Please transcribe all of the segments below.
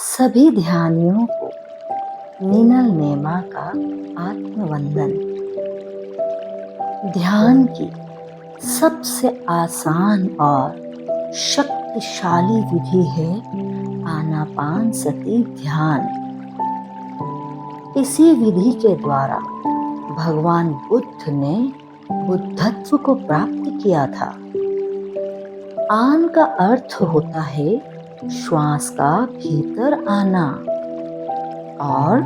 सभी ध्यानियों को मीनल नेमा का आत्मवंदन। ध्यान की सबसे आसान और शक्तिशाली विधि है आनापानसति ध्यान। इसी विधि के द्वारा भगवान बुद्ध ने बुद्धत्व को प्राप्त किया था। आन का अर्थ होता है श्वास का भीतर आना और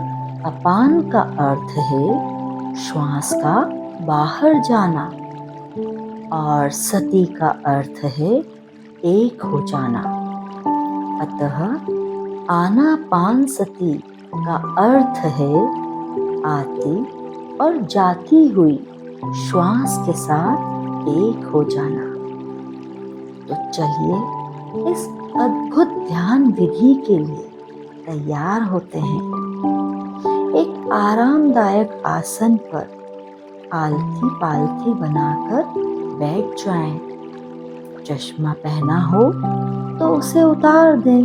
अपान का अर्थ है श्वास का बाहर जाना और सति का अर्थ है एक हो जाना। अतः आनापानसति का अर्थ है आती और जाती हुई श्वास के साथ एक हो जाना। तो चलिए इस अद्भुत ध्यान विधि के लिए तैयार होते हैं। एक आरामदायक आसन पर आलथी पालथी बनाकर बैठ जाएं। चश्मा पहना हो तो उसे उतार दें।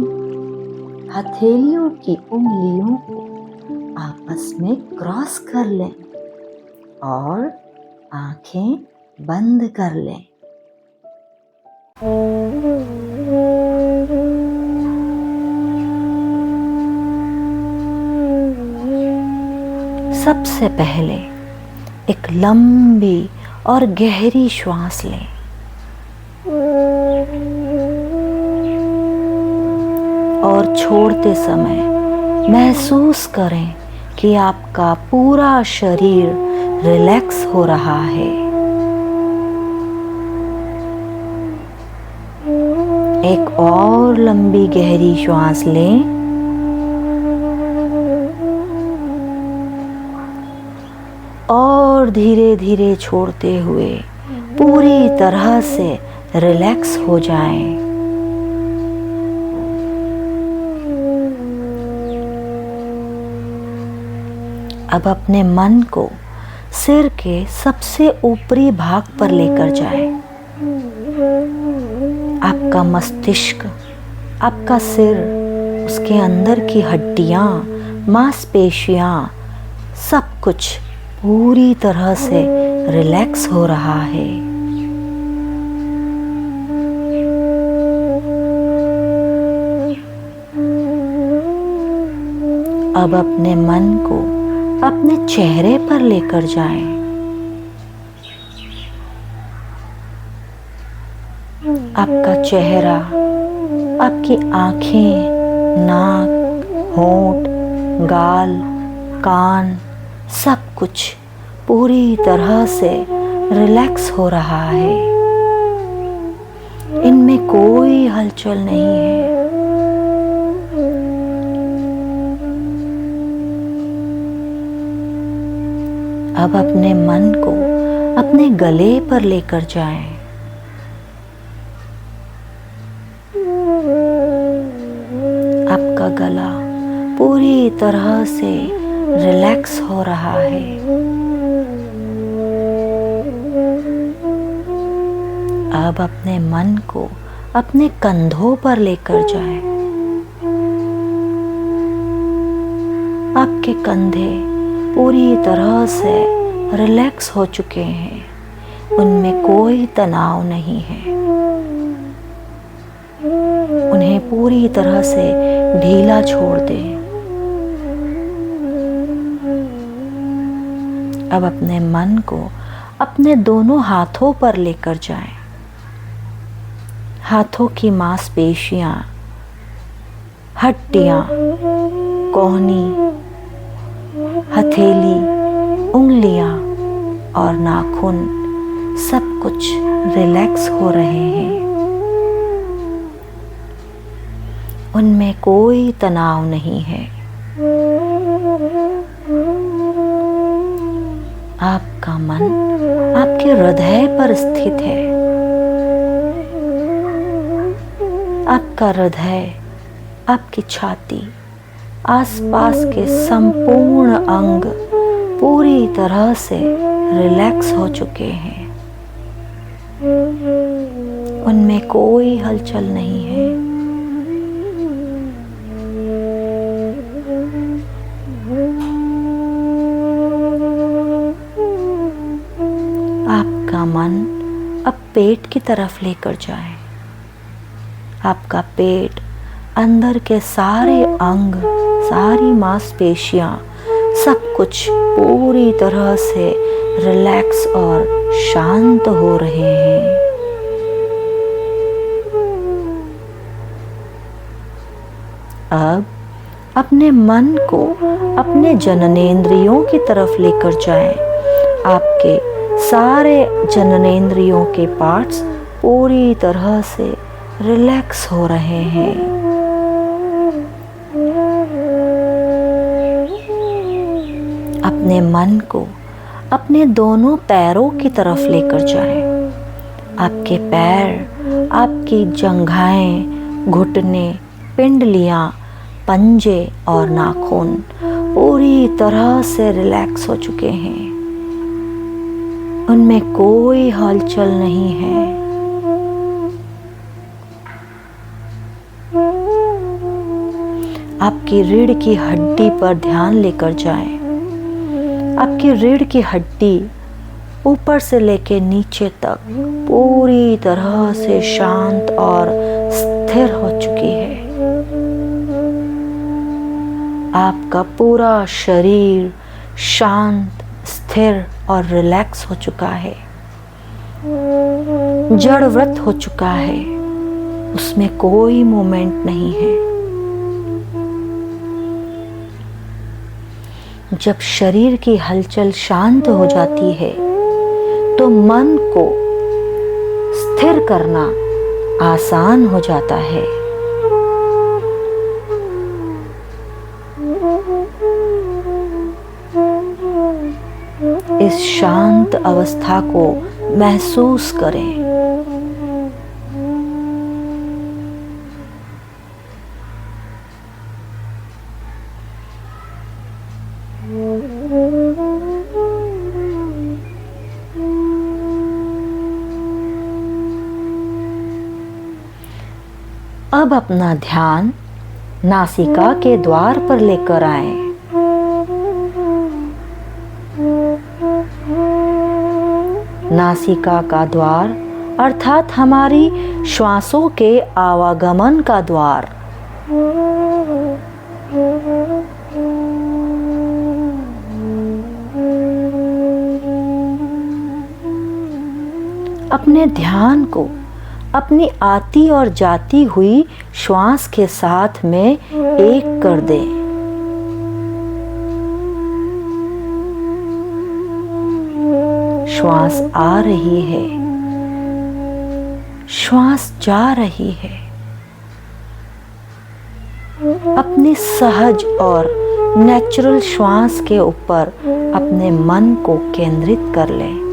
हथेलियों की उंगलियों को आपस में क्रॉस कर लें और आंखें बंद कर लें। सबसे पहले एक लंबी और गहरी श्वास लें। और छोड़ते समय महसूस करें कि आपका पूरा शरीर रिलैक्स हो रहा है। एक और लंबी गहरी श्वास लें और धीरे धीरे छोड़ते हुए पूरी तरह से रिलैक्स हो जाएं। अब अपने मन को सिर के सबसे ऊपरी भाग पर लेकर जाएं। आपका मस्तिष्क, आपका सिर, उसके अंदर की हड्डियां, मांसपेशियां, सब कुछ पूरी तरह से रिलैक्स हो रहा है। अब अपने मन को अपने चेहरे पर लेकर जाएं। आपका चेहरा, आपकी आंखें, नाक, होंठ, गाल, कान, सब कुछ पूरी तरह से रिलैक्स हो रहा है। इनमें कोई हलचल नहीं है। अब अपने मन को अपने गले पर लेकर जाएं। आपका गला पूरी तरह से रिलैक्स हो रहा है। अब अपने मन को अपने कंधों पर लेकर जाएं। आपके कंधे पूरी तरह से रिलैक्स हो चुके हैं। उनमें कोई तनाव नहीं है। उन्हें पूरी तरह से ढीला छोड़ दें। अब अपने मन को अपने दोनों हाथों पर लेकर जाएं। हाथों की मांसपेशियां, हड्डियां, कोहनी, हथेली, उंगलियां और नाखून सब कुछ रिलैक्स हो रहे हैं। उनमें कोई तनाव नहीं है। आपका मन आपके हृदय पर स्थित है। आपका हृदय, आपकी छाती, आसपास के संपूर्ण अंग पूरी तरह से रिलैक्स हो चुके हैं। उनमें कोई हलचल नहीं है। पेट की तरफ लेकर जाएं। आपका पेट, अंदर के सारे अंग, सारी मांसपेशियां, सब कुछ पूरी तरह से रिलैक्स और शांत हो रहे हैं। अब अपने मन को अपने जननेंद्रियों की तरफ लेकर जाएं। आपके सारे जननेंद्रियों के पार्ट्स पूरी तरह से रिलैक्स हो रहे हैं। अपने मन को अपने दोनों पैरों की तरफ लेकर जाएं। आपके पैर, आपकी जंघाएं, घुटने, पिंडलियां, पंजे और नाखून पूरी तरह से रिलैक्स हो चुके हैं। उनमें कोई हलचल नहीं है। आपकी रीढ़ की हड्डी पर ध्यान लेकर जाएं। आपकी रीढ़ की हड्डी ऊपर से लेकर नीचे तक पूरी तरह से शांत और स्थिर हो चुकी है। आपका पूरा शरीर शांत, स्थिर और रिलैक्स हो चुका है, जड़वृत हो चुका है, उसमें कोई मूवमेंट नहीं है। जब शरीर की हलचल शांत हो जाती है तो मन को स्थिर करना आसान हो जाता है। इस शांत अवस्था को महसूस करें। अब अपना ध्यान नासिका के द्वार पर लेकर आएं। नासिका का द्वार अर्थात हमारी श्वासों के आवागमन का द्वार। अपने ध्यान को अपनी आती और जाती हुई श्वास के साथ में एक कर दें। श्वास आ रही है, श्वास जा रही है। अपनी सहज और नेचुरल श्वास के ऊपर अपने मन को केंद्रित कर लें।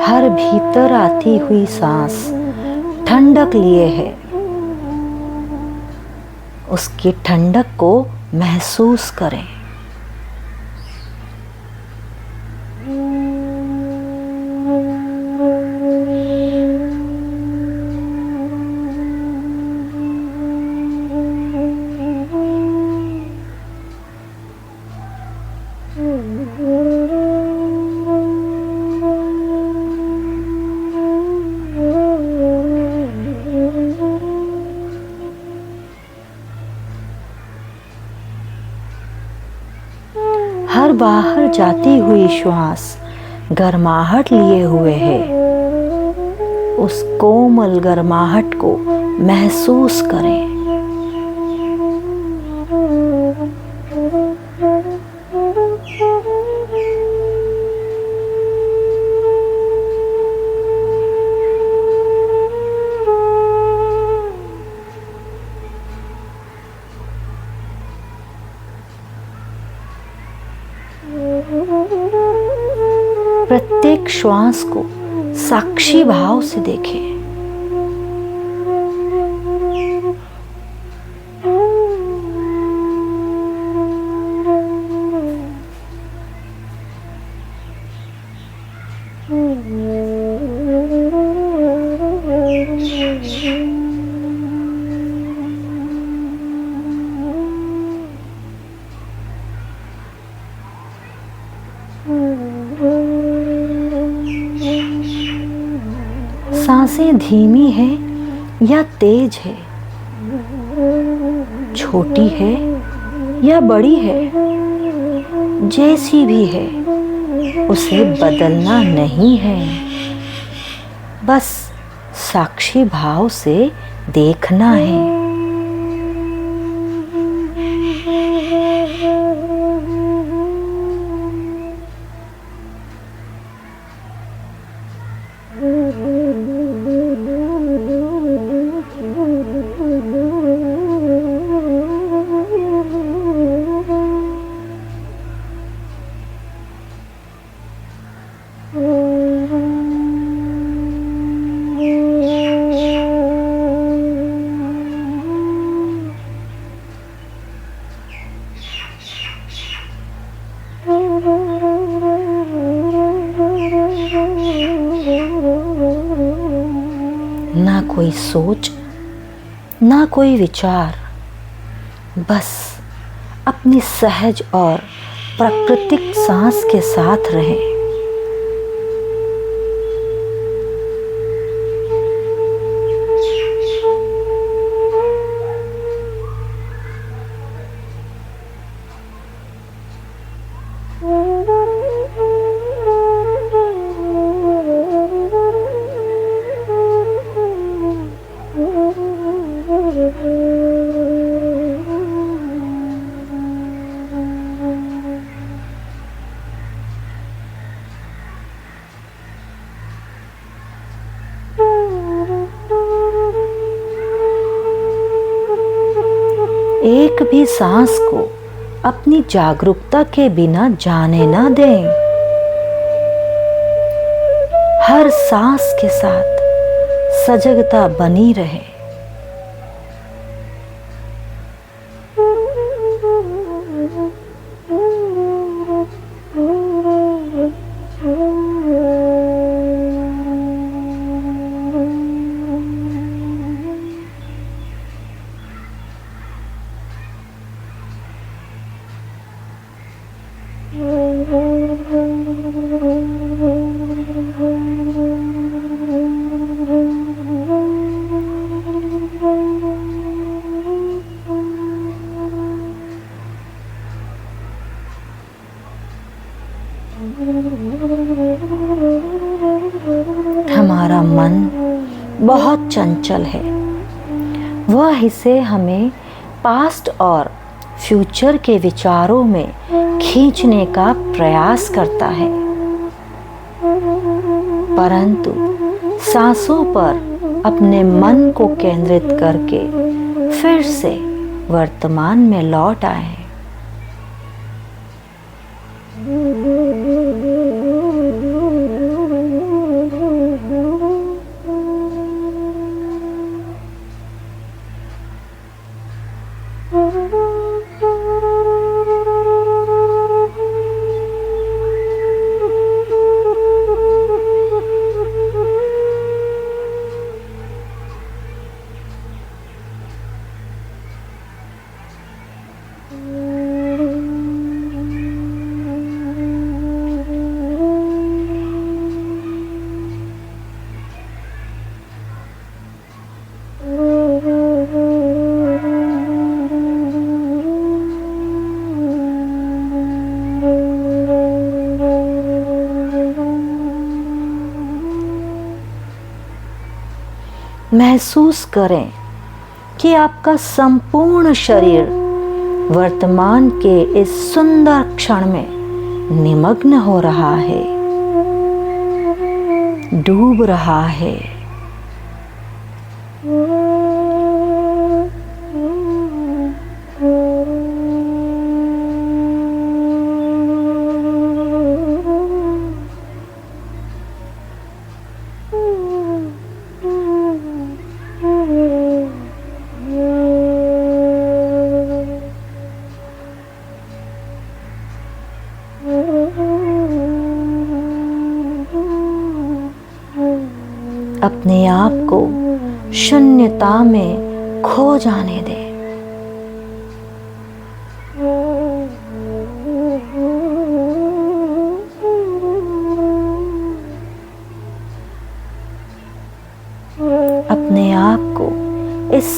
हर भीतर आती हुई सांस ठंडक लिए है, उसकी ठंडक को महसूस करें। हर बाहर जाती हुई श्वास गर्माहट लिए हुए है, उस कोमल गर्माहट को महसूस करें। प्रत्येक श्वास को साक्षी भाव से देखें। सांसें धीमी है या तेज है, छोटी है या बड़ी है, जैसी भी है उसे बदलना नहीं है। बस साक्षी भाव से देखना है। ना कोई सोच, ना कोई विचार, बस अपनी सहज और प्राकृतिक सांस के साथ रहें। एक भी सांस को अपनी जागरूकता के बिना जाने ना दें। हर सांस के साथ सजगता बनी रहे। हमारा मन बहुत चंचल है। वह इसे हमें पास्ट और फ्यूचर के विचारों में खींचने का प्रयास करता है, परंतु सांसों पर अपने मन को केंद्रित करके फिर से वर्तमान में लौट आए। महसूस करें कि आपका संपूर्ण शरीर वर्तमान के इस सुंदर क्षण में निमग्न हो रहा है, डूब रहा है। अपने आप को शून्यता में खो जाने दें।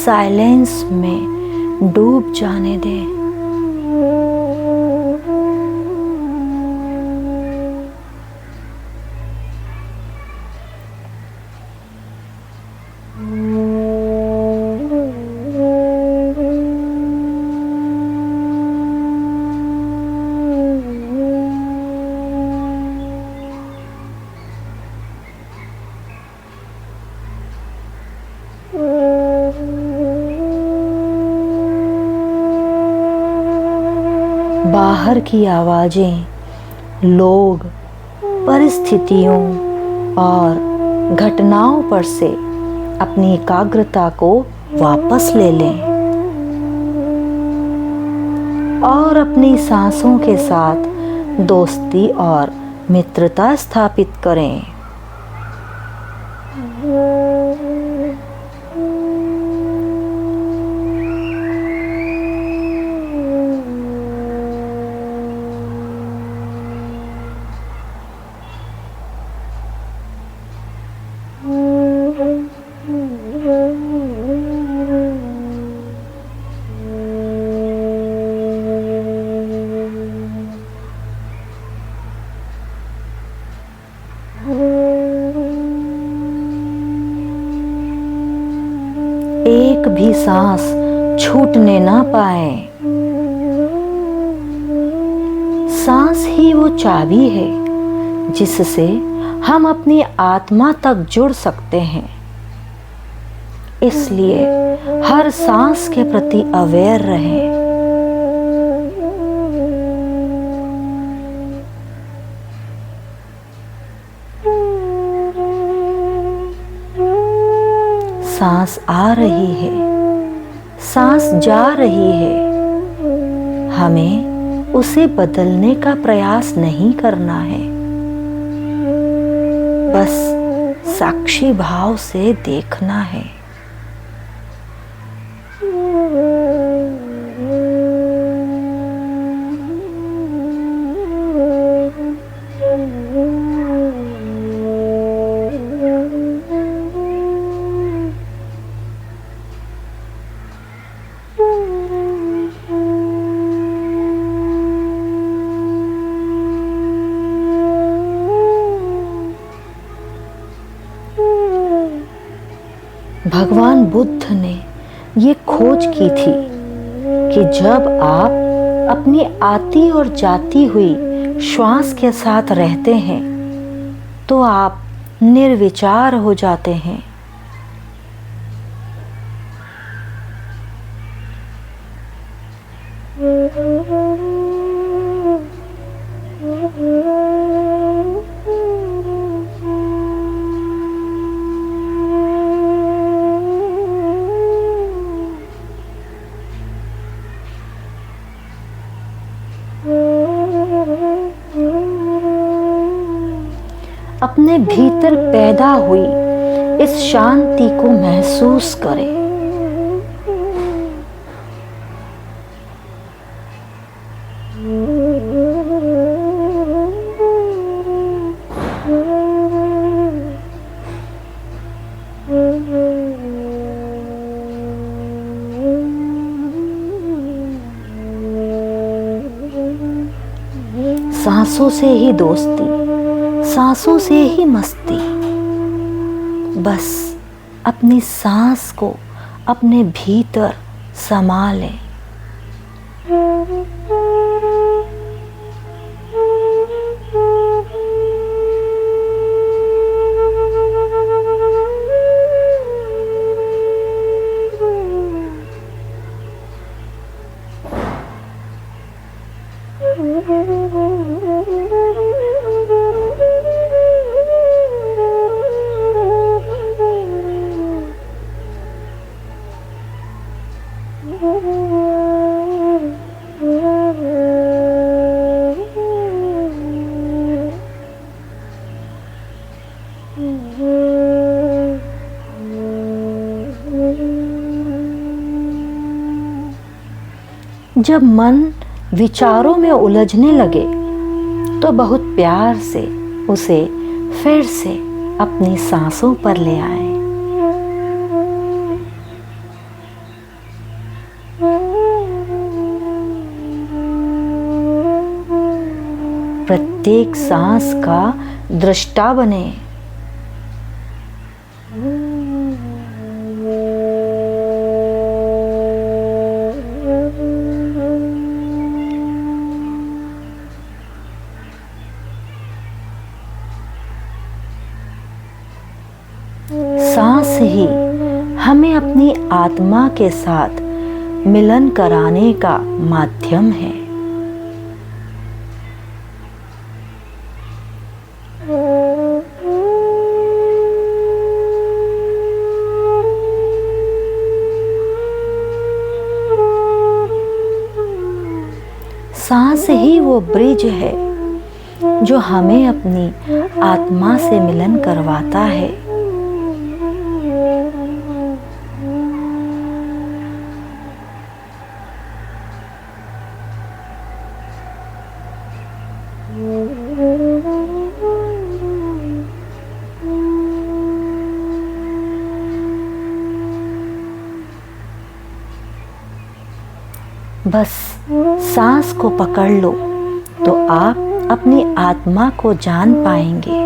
साइलेंस में डूब जाने दें। बाहर की आवाजें, लोग, परिस्थितियों और घटनाओं पर से अपनी एकाग्रता को वापस ले लें और अपनी सांसों के साथ दोस्ती और मित्रता स्थापित करें। एक भी सांस छूटने ना पाए। सांस ही वो चाबी है जिससे हम अपनी आत्मा तक जुड़ सकते हैं। इसलिए हर सांस के प्रति अवेयर रहें। सांस आ रही है, सांस जा रही है। हमें उसे बदलने का प्रयास नहीं करना है, बस साक्षी भाव से देखना है। भगवान बुद्ध ने ये खोज की थी कि जब आप अपनी आती और जाती हुई श्वास के साथ रहते हैं तो आप निर्विचार हो जाते हैं। अपने भीतर पैदा हुई इस शांति को महसूस करें। सांसों से ही दोस्ती, सांसों से ही मस्ती। बस अपनी सांस को अपने भीतर समा लें। जब मन विचारों में उलझने लगे तो बहुत प्यार से उसे फिर से अपनी सांसों पर ले आए। प्रत्येक सांस का दृष्टा बने। सांस ही हमें अपनी आत्मा के साथ मिलन कराने का माध्यम है। सांस ही वो ब्रिज है जो हमें अपनी आत्मा से मिलन करवाता है। बस सांस को पकड़ लो तो आप अपनी आत्मा को जान पाएंगे।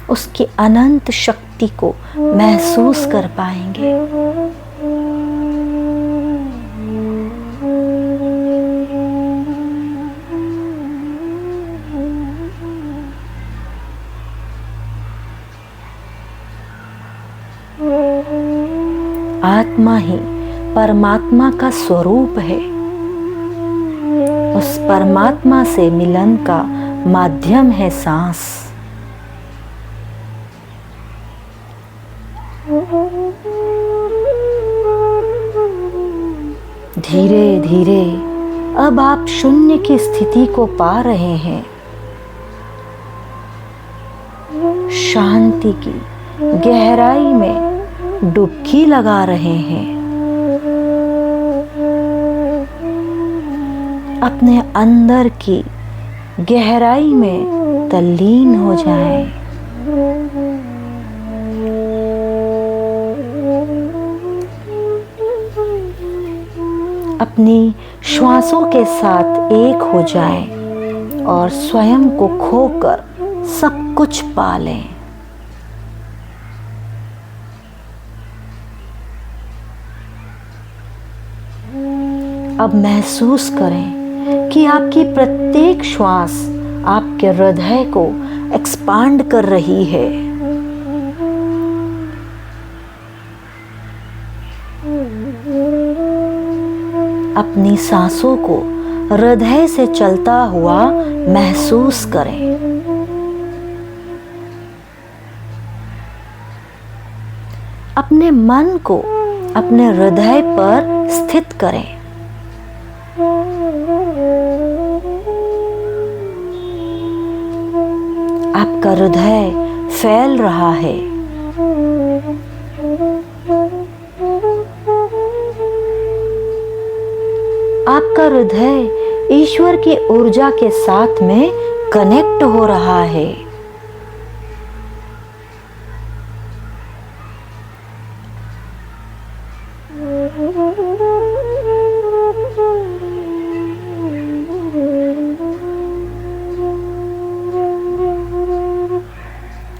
उसकी अनंत शक्ति को महसूस कर पाएंगे। आत्मा ही परमात्मा का स्वरूप है। उस परमात्मा से मिलन का माध्यम है सांस। धीरे धीरे अब आप शून्य की स्थिति को पा रहे हैं। शांति की गहराई में डुबकी लगा रहे हैं। अपने अंदर की गहराई में तल्लीन हो जाएं। अपनी श्वासों के साथ एक हो जाएं और स्वयं को खोकर सब कुछ पा लें। अब महसूस करें कि आपकी प्रत्येक श्वास आपके हृदय को एक्सपांड कर रही है। अपनी सांसों को हृदय से चलता हुआ महसूस करें। अपने मन को अपने हृदय पर स्थित करें। आपका हृदय फैल रहा है। आपका हृदय ईश्वर की ऊर्जा के साथ में कनेक्ट हो रहा है।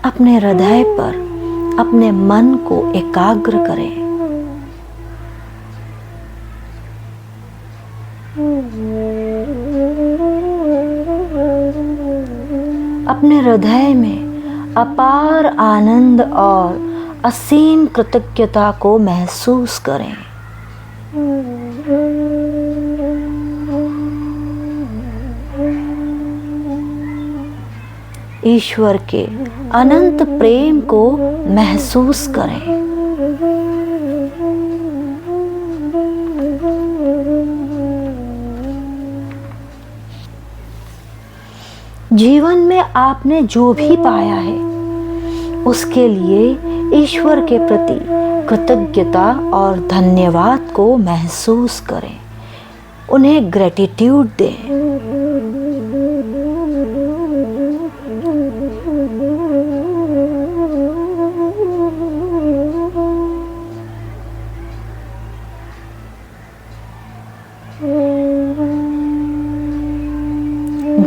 अपने हृदय पर अपने मन को एकाग्र करें। अपने हृदय में अपार आनंद और असीम कृतज्ञता को महसूस करें। ईश्वर के अनंत प्रेम को महसूस करें। जीवन में आपने जो भी पाया है उसके लिए ईश्वर के प्रति कृतज्ञता और धन्यवाद को महसूस करें। उन्हें ग्रेटिट्यूड दें।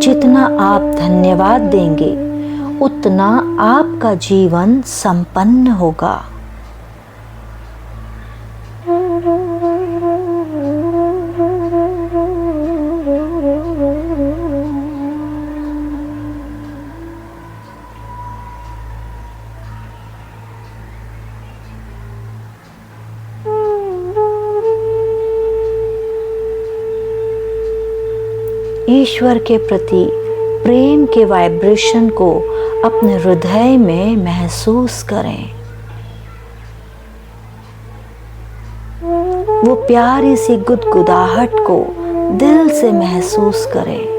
जितना आप धन्यवाद देंगे उतना आपका जीवन संपन्न होगा। ईश्वर के प्रति प्रेम के वाइब्रेशन को अपने हृदय में महसूस करें। वो प्यारी सी गुदगुदाहट को दिल से महसूस करें।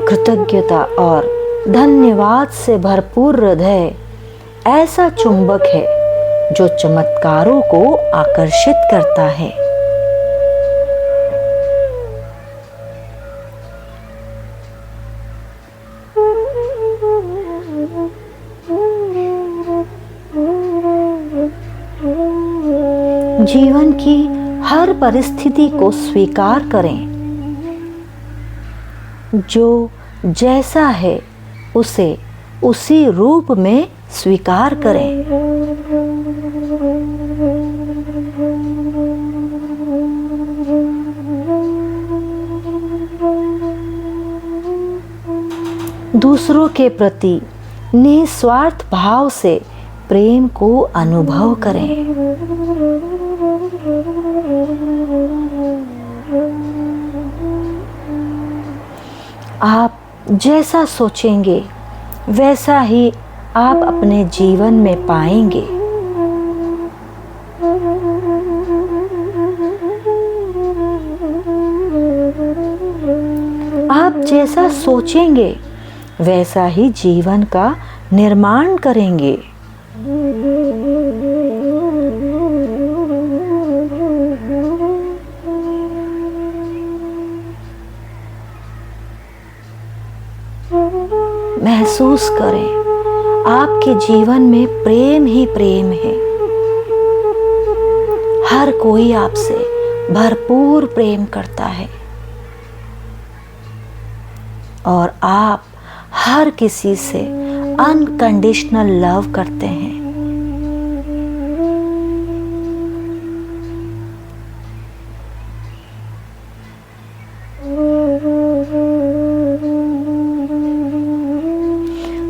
कृतज्ञता और धन्यवाद से भरपूर हृदय ऐसा चुंबक है जो चमत्कारों को आकर्षित करता है। जीवन की हर परिस्थिति को स्वीकार करें। जो जैसा है उसे उसी रूप में स्वीकार करें। दूसरों के प्रति निस्वार्थ भाव से प्रेम को अनुभव करें। आप जैसा सोचेंगे वैसा ही आप अपने जीवन में पाएंगे। आप जैसा सोचेंगे वैसा ही जीवन का निर्माण करेंगे। महसूस करें आपके जीवन में प्रेम ही प्रेम है। हर कोई आपसे भरपूर प्रेम करता है और आप हर किसी से अनकंडीशनल लव करते हैं।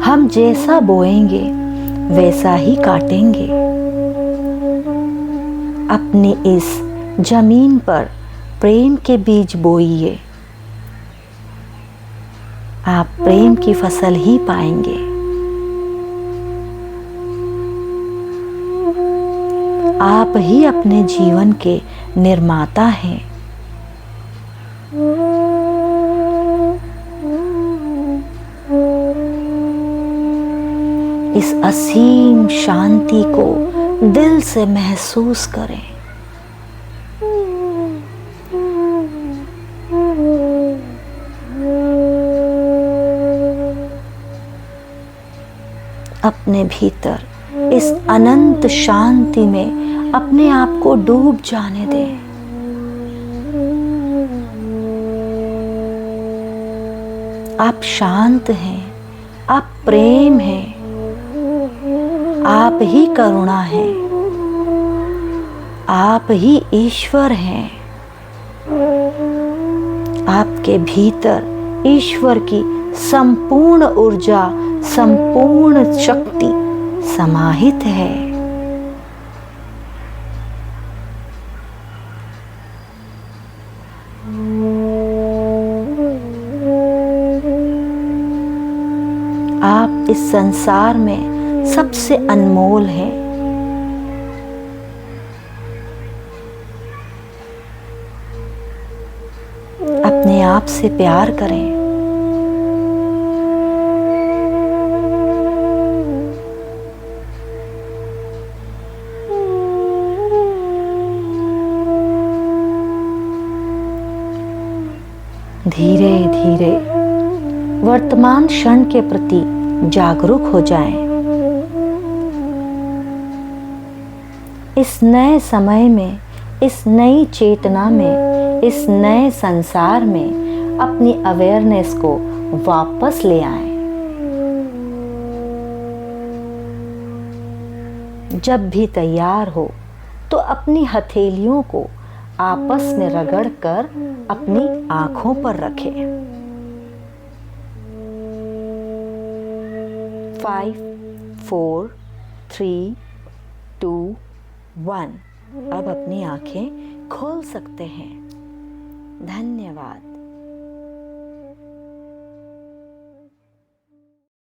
हम जैसा बोएंगे वैसा ही काटेंगे। अपनी इस जमीन पर प्रेम के बीज बोइए। आप प्रेम की फसल ही पाएंगे। आप ही अपने जीवन के निर्माता हैं। इस असीम शांति को दिल से महसूस करें। अपने भीतर इस अनंत शांति में अपने आप को डूब जाने दें। आप शांत हैं, आप प्रेम हैं, आप ही करुणा है, आप ही ईश्वर हैं। आपके भीतर ईश्वर की संपूर्ण ऊर्जा, संपूर्ण शक्ति समाहित है। आप इस संसार में सबसे अनमोल हैं। अपने आप से प्यार करें। धीरे धीरे वर्तमान क्षण के प्रति जागरूक हो जाएं। इस नए समय में, इस नई चेतना में, इस नए संसार में अपनी अवेयरनेस को वापस ले आएं। जब भी तैयार हो तो अपनी हथेलियों को आपस में रगड़कर अपनी आंखों पर रखें। 5, 4, 3, 2, 1। अब अपनी आंखें खोल सकते हैं। धन्यवाद।